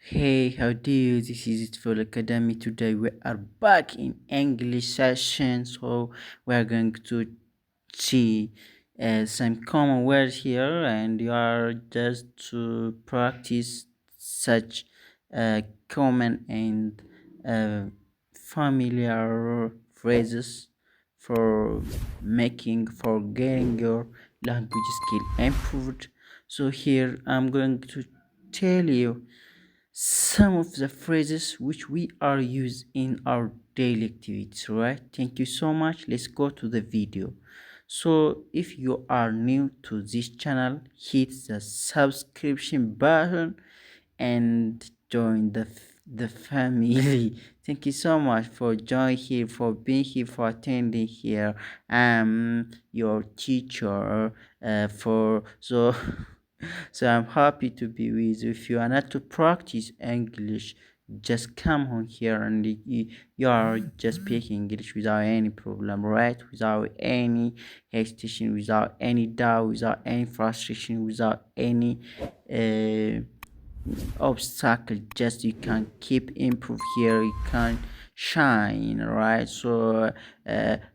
Hey, how do you? This is it for Academy. Today we are back in English session, so we are going to see some common words here, and you are just to practice such common and uh, familiar phrases for getting your language skill improved. So here I'm going to tell you some of the phrases which we are used in our daily activities, right? Thank you so much. Let's go to the video. So if you are new to this channel, hit the subscription button and join the family. Thank you so much for joining here, for being here, for attending here. Your teacher for so so I'm happy to be with you. If you are not to practice English, just come on here and you are just speaking English without any problem, right? Without any hesitation, without any doubt, without any frustration, without any uh, obstacle. Just you can keep improve here, you can shine, right? So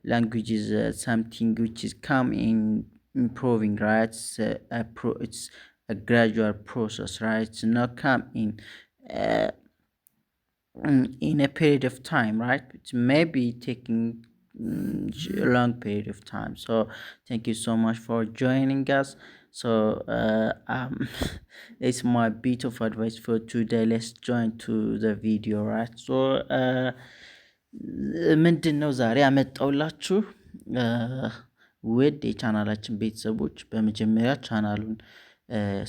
language is something which is come in improving, right? It's a gradual process, right? It's not come uh, in a period of time, right? It may be taking a long period of time. So thank you so much for joining us. So it's my bit of advice for today. Let's join to the video, right? So ምንድን ነው ዛሬ ያመጣውላችሁ ውድ የቻናላችን ቤተሰቦች፣ በመጀመሪያ ቻናሉን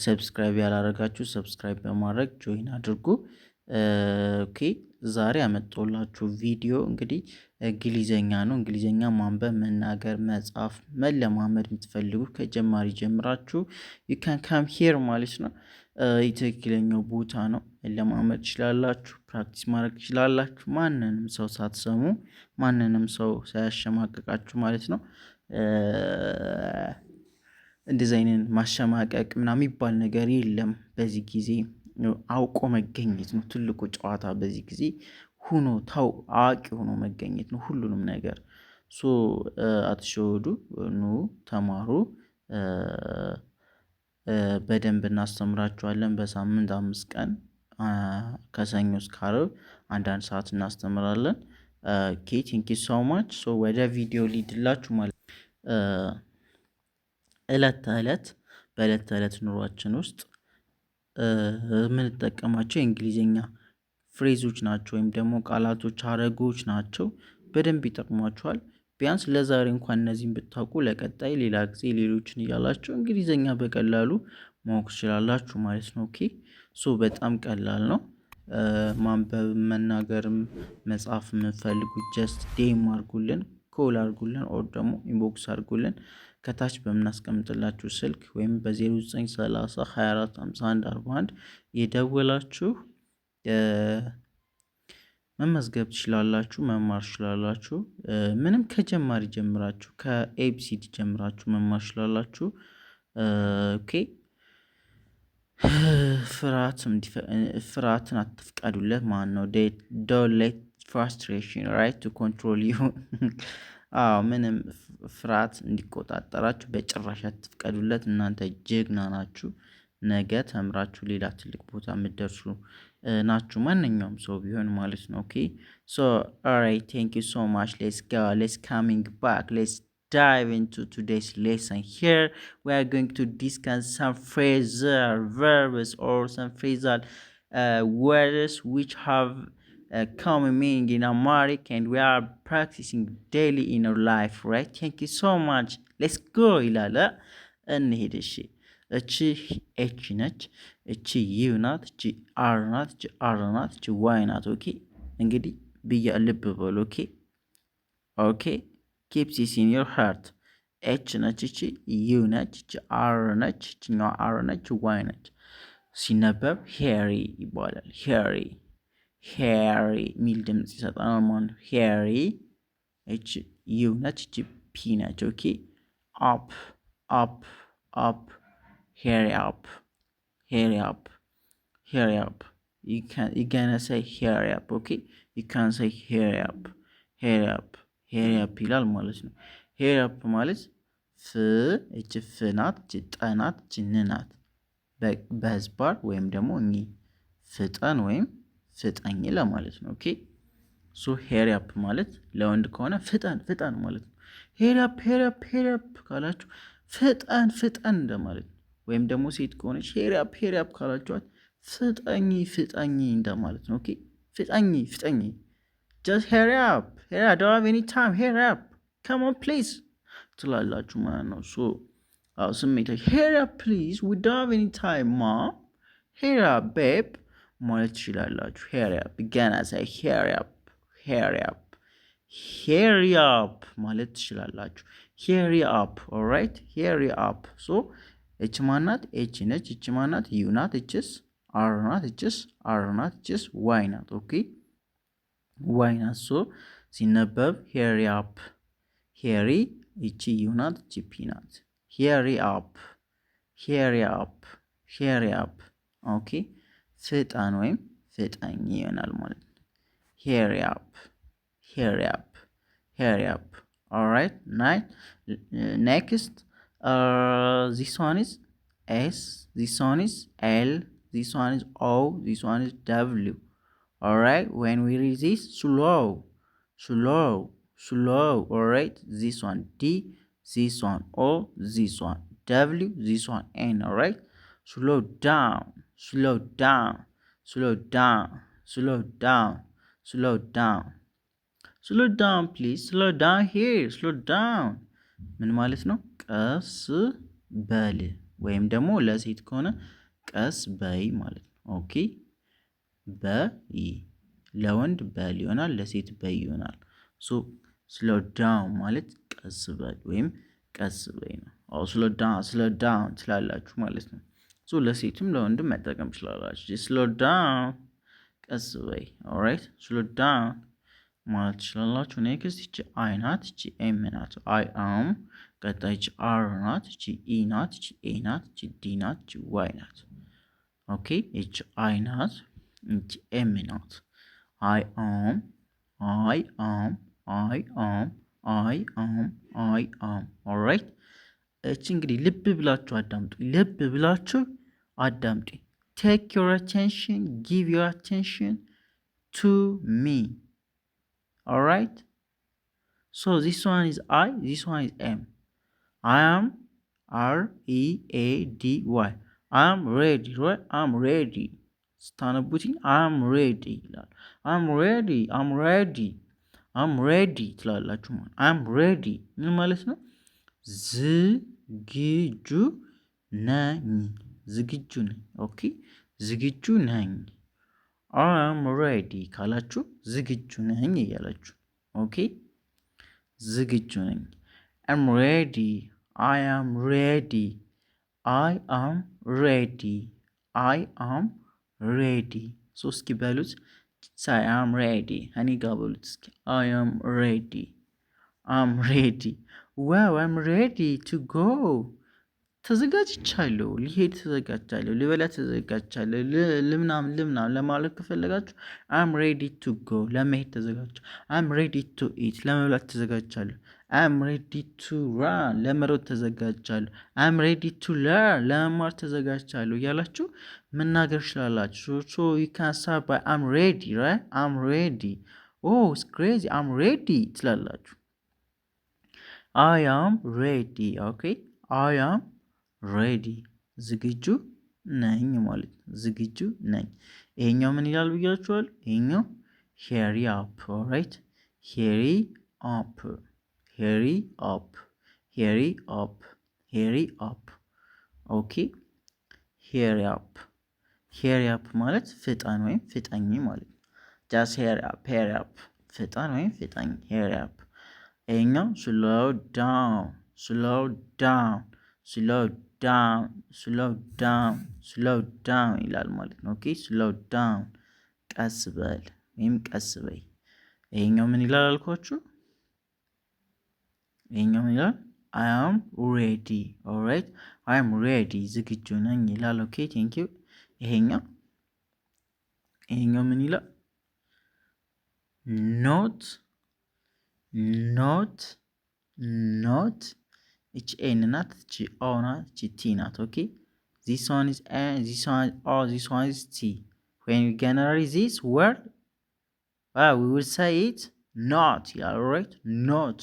ሰብስክራይብ ያላረጋችሁ ሰብስክራይብ በማድረግ ጆይን አድርጉ። ኦኬ ዛሬ ያመጣሁላችሁ ቪዲዮ እንግዲህ እንግሊዘኛ ነው። እንግሊዘኛ ማንበብ፣ መናገር፣ መጻፍ መለማመድ የምትፈልጉ ከጀማሪ ጀምራችሁ ዩ ካን ካም ሄር ማለት ነው። የትክክለኛው ቦታ ነው። መለማመድ ትችላላችሁ፣ ፕራክቲስ ማድረግ ትችላላችሁ። ማንንም ሰው ሳትሰሙ፣ ማንንም ሰው ሳያሸማቅቃችሁ ማለት ነው። እንደዚህ አይነት ማሸማቀቅ ምናምን የሚባል ነገር የለም። በዚህ ጊዜ አውቆ መገኘት ነው ትልቁ ጨዋታ። በዚህ ጊዜ ሁኖ ታው አዋቂ ሆኖ መገኘት ነው ሁሉንም ነገር። ሶ አትሸወዱ፣ ኑ ተማሩ። በደንብ እናስተምራችኋለን። በሳምንት 5 ቀን ከሰኞ እስከ ዓርብ አንዳንድ ሰዓት እናስተምራለን። ኦኬ ቴንክ ዩ ሶ ማች። ሶ ወደ ቪዲዮ ሊድላችሁ ማለት እለት ተእለት በእለት ተእለት ኑሯችን ውስጥ የምንጠቀማቸው የእንግሊዝኛ ፍሬዞች ናቸው፣ ወይም ደግሞ ቃላቶች፣ ሀረጎች ናቸው። በደንብ ይጠቅሟችኋል። ቢያንስ ለዛሬ እንኳን እነዚህን ብታውቁ ለቀጣይ ሌላ ጊዜ ሌሎችን እያላችሁ እንግሊዝኛ በቀላሉ ማወቅ ትችላላችሁ ማለት ነው። ኦኬ ሶ በጣም ቀላል ነው። ማንበብ መናገርም መጻፍ የምትፈልጉት ጀስት ዴም አድርጉልን፣ ኮል አድርጉልን፣ ኦር ደግሞ ኢንቦክስ አድርጉልን ከታች በምናስቀምጥላችሁ ስልክ ወይም በ0930 24 51 41 የደወላችሁ መመዝገብ ትችላላችሁ፣ መማር ትችላላችሁ። ምንም ከጀማሪ ጀምራችሁ ከኤቢሲዲ ጀምራችሁ መማር ትችላላችሁ። ኦኬ ፍርሃትን አትፍቀዱለት ማለት ነው። ዶንት ሌት ፍራስትሬሽን ራይት ቱ ኮንትሮል ዩ። አዎ ምንም ፍርሃት እንዲቆጣጠራችሁ በጭራሽ አትፍቀዱለት። እናንተ ጀግና ናችሁ። ነገ ተምራችሁ ሌላ ትልቅ ቦታ የምትደርሱ ናችሁ። ማንኛውም ሰው ቢሆን ማለት ነው። ኦኬ ሶ ኦልራይት ቴንክ ዩ ሶ ማች። ሌትስ ጎ ሌትስ ካሚንግ ባክ ሌትስ dive into today's lesson. Here we are going to discuss some phrasal verbs or some phrasal words which have common meaning in Amharic, and we are practicing daily in our life, right? Thank you so much. Let's go ይላል። እንሄድ። እሺ እቺ ኤች ነች፣ እቺ ዩ ናት፣ እቺ አር ናት፣ እቺ አር ናት፣ እቺ ዋይ ናት። ኦኬ እንግዲህ ብያ ልብ በሉ። ኦኬ ኦኬ ኪፕ ዚስ ኢን ዮር ሃርት። ኤች ነች፣ እቺ ዩ ነች፣ እቺ አር ነች፣ እቺኛዋ አር ነች፣ ዋይ ነች። ሲነበብ ሄሪ ይባላል። ሄሪ ሄሪ የሚል ድምፅ ይሰጣል ማለት ነው። ሄሪ እቺ ዩ ነች፣ እቺ ፒ ነች። ኦኬ አፕ አፕ አፕ ሄሪ አፕ ሄሪ አፕ ሄሪ አፕ you gonna say hurry up. Okay, you can say hurry up, hurry up, hurry up ይላል ማለት ነው። hurry up ማለት እች ፍ ናት፣ እች ጠ ናት፣ እች ን ናት። በህዝባር ወይም ደግሞ ፍጠን ወይም ፍጠኝ ለማለት ነው። ኦኬ ሶ hurry up ማለት ለወንድ ከሆነ ፍጠን ፍጠን ማለት ነው። hurry up hurry up hurry up ካላችሁ ፍጠን ፍጠን እንደማለት ነው። ወይም ደግሞ ሴት ከሆነች hurry up hurry up ካላችኋት ፍጠኝ ፍጠኝ እንደማለት ነው። ኦኬ ፍጠኝ ፍጠኝ just hurry up I don't have any time hurry up come on please ትላላችሁ ማለት ነው። ሶ ስሜታዊ hurry up please we don't have any time mom hurry up babe ማለት ትችላላችሁ። hurry up ገና ሳይ hurry up hurry up hurry up ማለት ትችላላችሁ። hurry up alright hurry up ሶ እች ማናት ኤች ነች። እች ማናት ዩ ናት። እችስ አር ናት። እችስ አር ናት። እችስ ዋይ ናት። ኦኬ ዋይ ናት። ሶ ሲነበብ ሄሪ አፕ ሄሪ እቺ ዩ ናት። እቺ ፒ ናት። ሄሪ አፕ ሄሪ አፕ ሄሪ አፕ ኦኬ ፍጠን ወይም ፍጠኝ ይሆናል ማለት ነው። ሄሪ አፕ ሄሪ አፕ ሄሪ አፕ ኦልራይት ናይስ ኔክስት this one is S, this one is L, this one is O, this one is W. Alright, when we read this, slow, slow, slow. Alright, this one D, this one O, this one W, this one N. Alright, slow down, slow down, slow down, slow down, slow down. Slow down, please. Slow down here. Slow down. ምን ማለት ነው? ቀስ በል ወይም ደግሞ ለሴት ከሆነ ቀስ በይ ማለት ነው። ኦኬ በይ ለወንድ በል ይሆናል፣ ለሴት በይ ይሆናል። ሶ ስሎ ዳውን ማለት ቀስ በል ወይም ቀስ በይ ነው። ስሎ ዳውን ትላላችሁ ማለት ነው። ሶ ለሴትም ለወንድም መጠቀም ትችላላችሁ። ስሎ ዳውን ቀስ በይ። ኦልራይት ስሎ ዳውን ማለት ትችላላችሁ። ኔክስት እቺ አይ ናት። እቺ ኤም ናት። አይ አም ቀጣይ እቺ አር ናት። እቺ ኢ ናት። እቺ ኤ ናት። እቺ ዲ ናት። እቺ ዋይ ናት። ኦኬ እቺ አይ ናት። እቺ ኤም ናት። አይ አም አይ አም አይ አም አይ አም አይ አም ኦልራይት። እቺ እንግዲህ ልብ ብላችሁ አዳምጡ። ልብ ብላችሁ አዳምጡ። ቴክ ዮር አቴንሽን ጊቭ ዮር አቴንሽን ቱ ሚ. Alright, so this one is I, this one is M. I am R-E-A-D-Y. I am ready, right? I'm ready. ስታነቡትኝ I'm ready ይላል። I'm ready, I'm ready, I'm ready ትላላችሁ ማለት I'm ready ምን ማለት ነው? ዝግጁ ነኝ፣ ዝግጁ ነኝ። ኦኬ ዝግጁ ነኝ። I am ready ካላችሁ ዝግጁ ነኝ እያላችሁ። ኦኬ ዝግጁ ነኝ። I'm ready. I am ready. I am ready. I am ready. ሶ እስኪ በሉት ሳይ I am ready እኔ ጋር በሉት እስኪ I am ready. I'm ready. Wow, I'm ready to go. ተዘጋጅቻለሁ፣ ሊሄድ ተዘጋጅቻለሁ፣ ልበላ ተዘጋጅቻለሁ፣ ልምናም ለማለት ከፈለጋችሁ I'm ready to go ለመሄድ ተዘጋጅቻለሁ። I'm ready to eat ለመብላት ተዘጋጅቻለሁ። I'm ready to run ለመሮጥ ተዘጋጅቻለሁ። I'm ready to learn ለመማር ተዘጋጅቻለሁ እያላችሁ መናገር ትችላላችሁ። So you can start by I'm ready, right? I'm ready. Oh, it's crazy. I'm ready ትላላችሁ። I am ready. Okay? I am ሬዲ ዝግጁ ነኝ ማለት ነው። ዝግጁ ነኝ። ይሄኛው ምን ይላል ብያችኋል? ይሄኛው ሄሪ አፕ ኦልራይት። ሄሪ አፕ ሄሪ አፕ ሄሪ አፕ ሄሪ አፕ ኦኬ ሄሪ አፕ ሄሪ አፕ ማለት ፍጠን ወይም ፍጠኝ ማለት ነው። ጃስት ሄሪ አፕ ፍጠን ወይም ፍጠኝ ሄሪ አፕ። ይሄኛው ስሎው ዳውን ስሎው ዳውን ስሎው ዳውን ስሎው ዳውን ስሎው ዳውን ይላል ማለት ነው። ኦኬ ስሎው ዳውን ቀስ በል ወይም ቀስ በይ። ይሄኛው ምን ይላል አልኳችሁ? ይሄኛው ምን ይላል? I am ready. Alright, I am ready ዝግጁ ነኝ ይላል። ኦኬ ቴንክ ዩ። ይሄኛው ይሄኛው ምን ይላል? ኖት ኖት ኖት እቺ ኤን ናት፣ እቺ ኦ ናት፣ እቺ ቲ ናት። ኦኬ this one is n, this one is o, this one is t. When we gonna read this word, we will say it not. Yeah, right? Not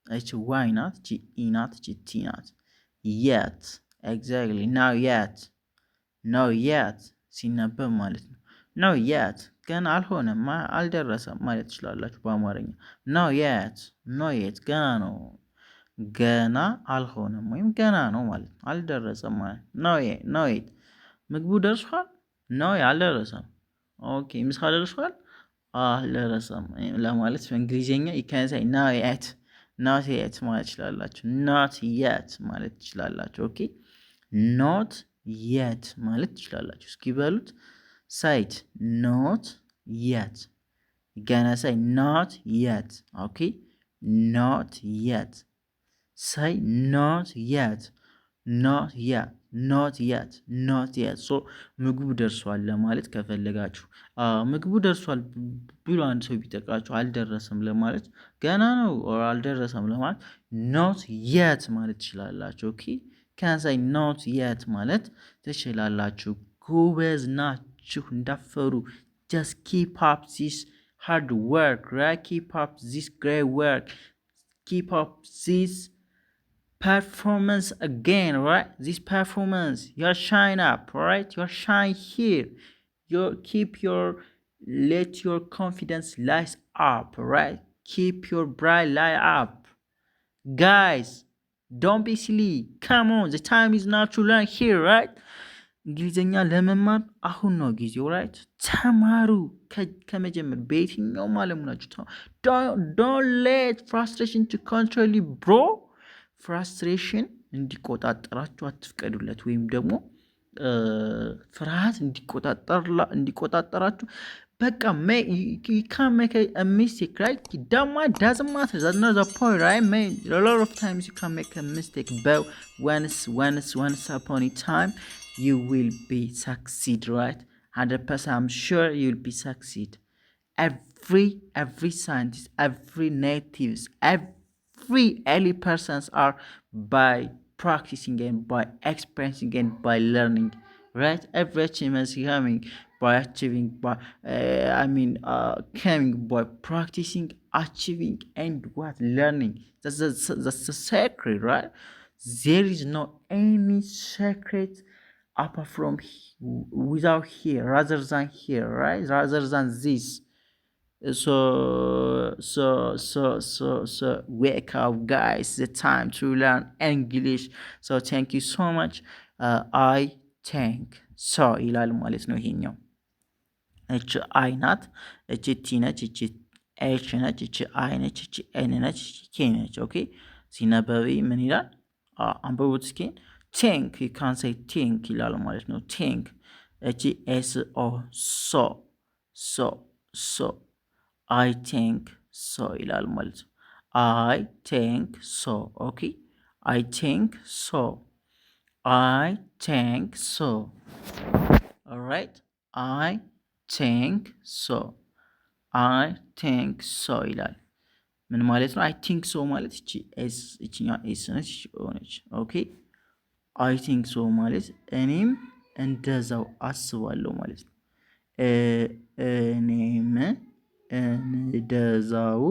እቺ ዋይ ናት፣ እቺ ኢ ናት፣ እቺ ቲ ናት። yet exactly now yet ሲነበብ ማለት ነው። ነው yet ገና አልሆነም አልደረሰም ማለት ትችላላችሁ በአማርኛ። ነው yet ገና ነው፣ ገና አልሆነም ወይም ገና ነው ማለት ነው። አልደረሰም ማለት ነው yet ምግቡ ደርሷል? ነው አልደረሰም። ኦኬ ምሳ ደርሷል? አልደረሰም ለማለት በእንግሊዝኛ ይከንሳይ not yet ማለት ትችላላችሁ። not yet ማለት ትችላላችሁ። ኦኬ not yet ማለት ትችላላችሁ። እስኪ በሉት ሳይት not yet gonna say not yet. Okay, not yet. Say not yet so ምግቡ ደርሷል ለማለት ከፈለጋችሁ ምግቡ ደርሷል ብሎ አንድ ሰው ቢጠይቃችሁ አልደረሰም ለማለት ገና ነው አልደረሰም ለማለት not yet ማለት ትችላላችሁ። ኦኬ can say not yet ማለት ትችላላችሁ። ጎበዝ ናችሁ እንዳፈሩ just keep up this hard work, right? Keep up this great work, keep up this performance again, right? This performance, you shine up, right? You shine here, you let your confidence light up, right? Keep your bright light up, guys. Don't be silly, come on, the time is now to learn here, right? እንግሊዝኛ ለመማር አሁን ነው ጊዜው፣ ራይት? ተማሩ ከመጀመር በየትኛውም ዓለም ናችሁ። don't let frustration to control you bro። ፍራስትሬሽን እንዲቆጣጠራችሁ አትፍቀዱለት፣ ወይም ደግሞ ፍርሃት እንዲቆጣጠራችሁ በቃ you can't make a mistake, right? It doesn't matter, that's not the point, right? A lot of times you can make a mistake, but once upon a time you will be succeed, right? 100% I'm sure you'll be succeed. Every scientist, every natives, every early persons are by practicing and by experiencing and by learning, right? Every achievement is coming by achieving, coming by practicing, achieving, and what learning. That's the secret, right? There is no any secret apart from without here, rather than here, right? Rather than this. So wake up, guys. The time to learn English. So thank you so much. I think so ይላል ማለት ነው። ይሄኛው እቺ አይ ናት፣ እቺ ቲ ነች፣ እቺ ኤች ነች፣ እቺ አይ ነች፣ እቺ ኤን ነች፣ እቺ ኬ ነች። ኦኬ ሲነበብ ምን ይላል? አንብቡት እስኪ። ቲንክ you can say think ይላል ማለት ነው። ቲንክ እቺ ኤስ ኦ ሶ I think so ይላል ማለት ነው። I think so. Okay, I think so. All right, I think so ይላል። ምን ማለት ነው? I think so ማለት እቺ ኤስ እቺኛ ኤስ ነች ሆነች። ኦኬ I think so ማለት እኔም እንደዛው አስባለሁ ማለት ነው። እኔም እንደዛው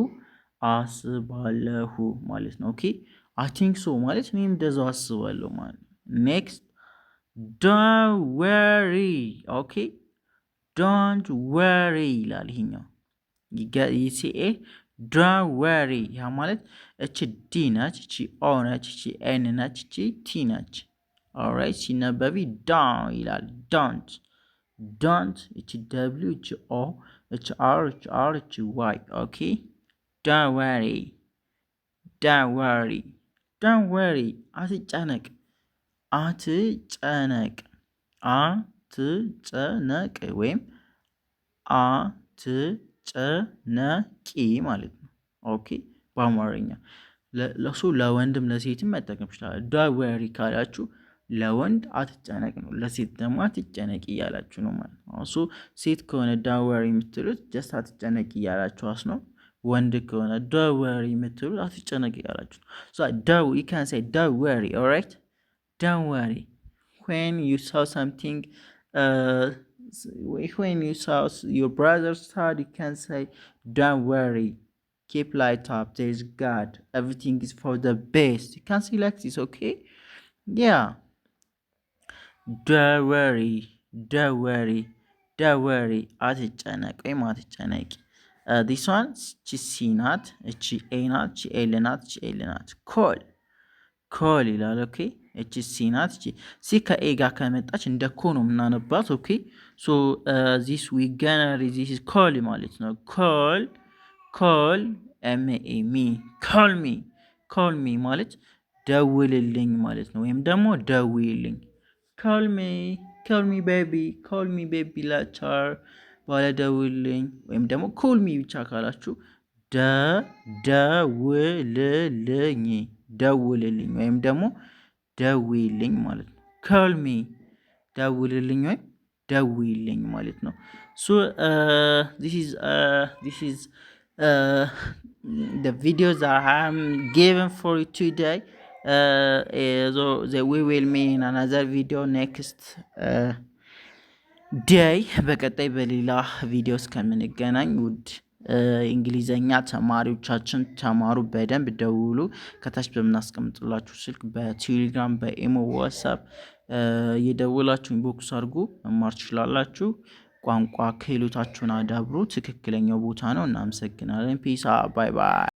አስባለሁ ማለት ነው። ኦኬ አይ ቲንክ ሶ ማለት እኔም እንደዛው አስባለሁ ማለት ነው። ኔክስት ዶንት ወሪ። ኦኬ ዶንት ወሪ ይላል ይሄኛው ይሲኤ ዶንት ወሪ። ያ ማለት እቺ ዲ ናች፣ እቺ ኦ ናች፣ እቺ ኤን ናች፣ እቺ ቲ ናች። ኦልራይት ሲነበቢ ዳን ይላል። ዶንት እቺ ደብሊው እቺ ኦ እቺ አር እቺ ዋይ። ኦኬ ዶንት ወሪ አትጨነቅ ወይም አትጨነቂ ማለት ነው። ኦኬ በአማርኛ ለሱ ለወንድም ለሴትም መጠቀም ይችላል። ዶንት ወሪ ካላችሁ ለወንድ አትጨነቅ ነው፣ ለሴት ደግሞ አትጨነቂ እያላችሁ ነው ማለት ነው። እሱ ሴት ከሆነ ዳወሪ የምትሉት ጀስት አትጨነቂ እያላችኋት ነው። ወንድ ከሆነ ዳወሪ የምትሉት አትጨነቂ እያላችሁ ነው። ሶ ዳው you can say don't worry, all right? Don't worry. When you saw something, when you saw your brother sad, you can say don't worry. Keep light up. There's God. Everything is for the best. You can say like this, okay? Yeah. Don't worry. Don't worry. Don't worry. አትጨነቅ ወይም አትጨነቂ። This one እቺ ሲ ናት፣ እቺ ኤ ናት፣ እቺ ኤል ናት፣ እቺ ኤል ናት። ኮል ይላል። ኦኬ እቺ ሲ ናት። እቺ ሲ ከኤ ጋር ከመጣች እንደ ኮ ነው የምናነባት። ኦኬ ሶ ዚስ ዊ ገና ዚስ ኢዝ ኮል ማለት ነው። ኮል ኤምኤ ሚ ኮል ሚ ማለት ደውልልኝ ማለት ነው። ወይም ደግሞ ደውይልኝ። ኮል ሚ ቤቢ ላቻር ባለ ደውልልኝ ወይም ደግሞ ኮል ሚ ብቻ ካላችሁ ደውልልኝ ወይም ደግሞ ደውይልኝ ማለት ነው። ኮል ሚ ደውልልኝ ወይም ደውይልኝ ማለት ነው። ሶ this is the videos that I'm giving for you today. So we will meet in another video next day. በቀጣይ በሌላ ቪዲዮ እስከምንገናኝ ውድ እንግሊዘኛ ተማሪዎቻችን ተማሩ፣ በደንብ ደውሉ። ከታች በምናስቀምጥላችሁ ስልክ በቴሌግራም በኢሞ ዋትስአፕ የደውላችሁ ኢንቦክስ አድርጉ፣ መማር ትችላላችሁ። ቋንቋ ክህሎታችሁን አዳብሩ። ትክክለኛው ቦታ ነው። እናመሰግናለን። ፒስ ባይ ባይ።